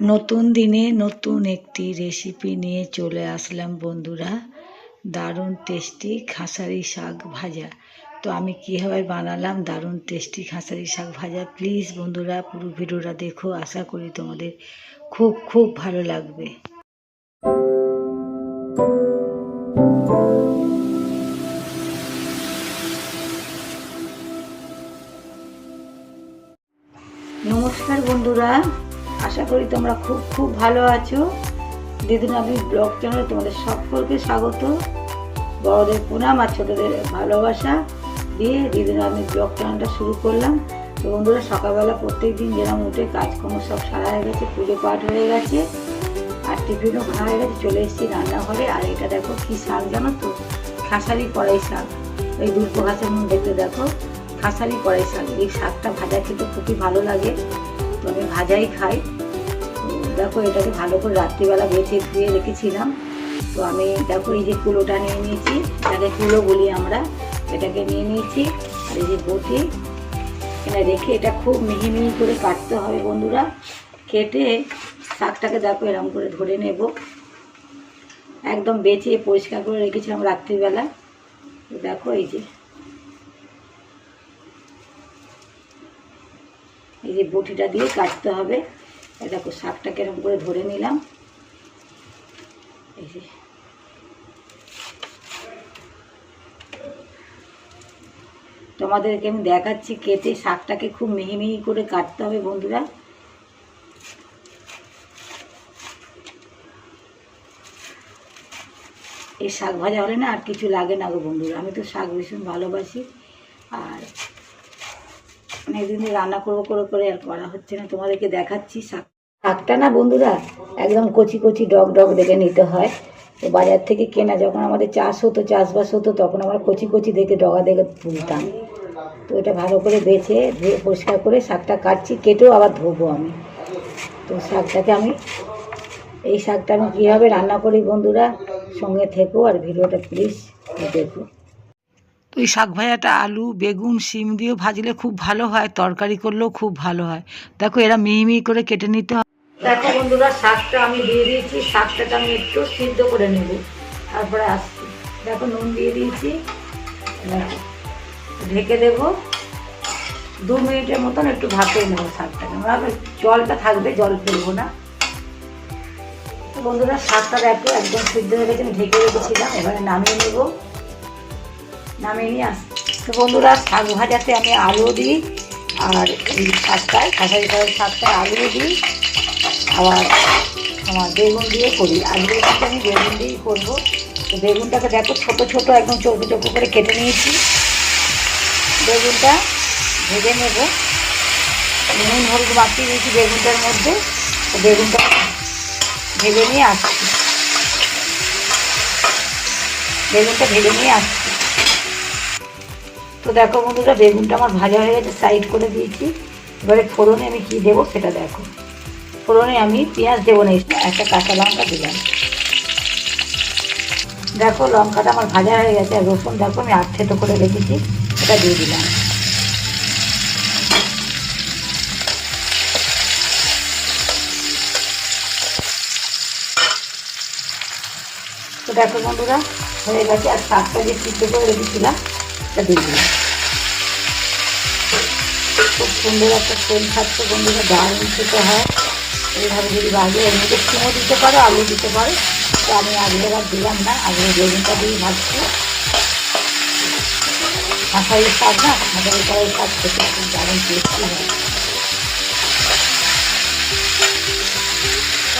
নতুন দিনে নতুন একটি রেসিপি নিয়ে চলে আসলাম বন্ধুরা। দারুণ টেস্টি খেসারি শাক ভাজা। তো আমি কীভাবে বানালাম দারুণ টেস্টি খেসারি শাক ভাজা, প্লিজ বন্ধুরা পুরো ভিডিওটা দেখো। আশা করি তোমাদের খুব খুব ভালো লাগবে। নমস্কার বন্ধুরা, আশা করি তোমরা খুব খুব ভালো আছো। দিদিন আমি ব্লগ চ্যানেলে তোমাদের সকলকে স্বাগত। বড়দের প্রণাম আর ছোটদের ভালোবাসা দিয়ে দিদিন আমি ব্লগ চ্যানেলটা শুরু করলাম। তো বন্ধুরা, সকালবেলা প্রত্যেক দিন যেরকম উঠে কাজকর্ম সব সারা হয়ে গেছে, পুজো পাঠ হয়ে গেছে আর টিফিনও খাওয়া হয়ে গেছে, চলে এসেছি রান্নাঘরে। আর এটা দেখো কি শাক জানো তো, খেসারি কড়াই শাক। ওই দুটো গাছের মধ্যে দেখতে দেখো খেসারি কড়াই শাক। এই শাকটা ভাজা খেতে খুবই ভালো লাগে, তো আমি ভাজাই খাই। তো দেখো এটাকে ভালো করে রাত্রিবেলা বেছে ধুয়ে রেখেছিলাম। তো আমি দেখো এই যে কুলোটা নিয়ে নিয়েছি, এটাকে কুলো বলি আমরা, এটাকে নিয়ে নিয়েছি। আর এই যে বটি এখানে রেখে এটা খুব মিহি মিহি করে কাটতে হবে বন্ধুরা। কেটে শাকটাকে দেখো এরকম করে ধরে নেব, একদম বেছে পরিষ্কার করে রেখেছিলাম রাত্রিবেলা। তো দেখো এই যে বটিটা দিয়ে কাটতে হবে। দেখো শাকটাকে এরকম করে ধরে নিলাম। এই যে তোমাদেরকে আমি দেখাচ্ছি কেটে, শাকটাকে খুব মিহি মিহি করে কাটতে হবে বন্ধুরা। এই শাক ভাজা হলে না আর কিছু লাগে না গো বন্ধুরা। আমি তো শাক ভীষণ ভালোবাসি, আর অনেকদিন রান্না করবো করে আর করা হচ্ছে না। তোমাদেরকে দেখাচ্ছি শাকটা না বন্ধুরা একদম কচি কচি ডগ ডগ দেখে নিতে হয়। তো বাজার থেকে কেনা যখন আমাদের চাষবাস হতো তখন আমরা কচি কচি দেখে ডগা দেখে তুলতাম। তো এটা ভালো করে বেছে ধুয়ে পরিষ্কার করে শাকটা কাটছি, কেটেও আবার ধোবো আমি। তো শাকটাকে এই শাকটা আমি কীভাবে রান্না করি বন্ধুরা, সঙ্গে থেকো আর ভিডিওটা প্লিজ দেখো। তো এই শাক ভাজাটা আলু বেগুন শিম দিয়েও ভাজলে খুব ভালো হয়, তরকারি করলেও খুব ভালো হয়। দেখো এরা মিহি মিহি করে কেটে নিতে হয়। দেখো বন্ধুরা, শাকটা আমি দিয়ে দিয়েছি, শাকটাকে আমি একটু সিদ্ধ করে নেব, তারপরে আসছি। দেখো নুন দিয়ে দিয়েছি, ঢেকে দেবো 2 মিনিটের মতন, একটু ভাপিয়ে নেবো শাকটাকে। আমরা জলটা থাকবে, জল ফেলবো না। তো বন্ধুরা শাকটা দেখো একদম সিদ্ধ হয়ে গেছে, আমি ঢেকে রেখেছিলাম। এবারে নামিয়ে নেব, নামিয়ে নিয়ে আসছি। তো বন্ধুরা শাক ভাজাতে আমি আলু দিই, আর এই শাকটায় খেসারি কড়াই শাকটায় আলু দিই, আবার আমার বেগুন দিয়ে করি। আলু দিয়ে আমি বেগুন দিয়েই করবো। তো বেগুনটাকে দেখো ছোটো ছোটো একদম চৌকো চৌকো করে কেটে নিয়েছি। বেগুনটা ভেজে নেব, নুন হলুদ মাখিয়ে দিয়েছি বেগুনটার মধ্যে। তো বেগুনটা ভেজে নিয়ে আসছি, বেগুনটা ভেজে নিয়ে আসছি। তো দেখো বন্ধুরা বেগুনটা আমার ভাজা হয়ে গেছে, সাইড করে দিয়েছি। এবারে ফোড়নে আমি কী দেবো সেটা দেখো। ফোড়নে আমি পেঁয়াজ দেবো না, একটা কাঁচা লঙ্কা দিলাম। দেখো লঙ্কাটা আমার ভাজা হয়ে গেছে। আর রসুন দেখো আমি 8 থেতো করে রেখেছি, এটা দিয়ে দিলাম। তো দেখো বন্ধুরা হয়ে গেছে। আর শাকটা যে সিদ্ধ করে রেখেছিলাম এটা দিয়ে দিলাম। খুব সুন্দর একটা সেন্ট থাকছে বন্ধুরা, দারুণ খেতে হয় এইভাবে যদি ভাজে। এর মধ্যে শিমও দিতে পারো, আলু দিতে পারো। তো আমি আগেবার দিলাম না, আগে বেগুনটা দিয়ে ভাজছি। খেসারি শাক না, খেসারি কড়াই শাক খেতে খুব দারুণ টেস্টি হয়।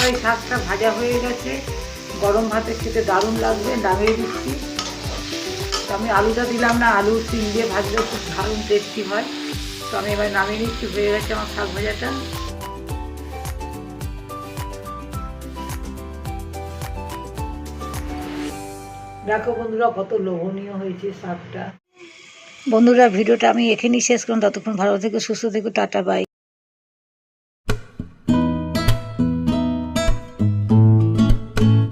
এই শাকটা ভাজা হয়ে গেছে, গরম ভাতের খেতে দারুণ লাগবে। নামিয়ে দিচ্ছি। তো আমি আলুটা দিলাম না, আলু শিম দিয়ে ভাজলেও খুব দারুণ টেস্টি হয়। তো আমি এবার নামিয়ে নিচ্ছি, হয়ে গেছে আমার শাক ভাজাটা। দেখো বন্ধুরা কত লোভনীয় হয়েছে শাকটা। বন্ধুরা ভিডিওটা আমি এখানেই শেষ করলাম। ততক্ষণ ভালো থেকো, সুস্থ থেকো, টাটা বাই।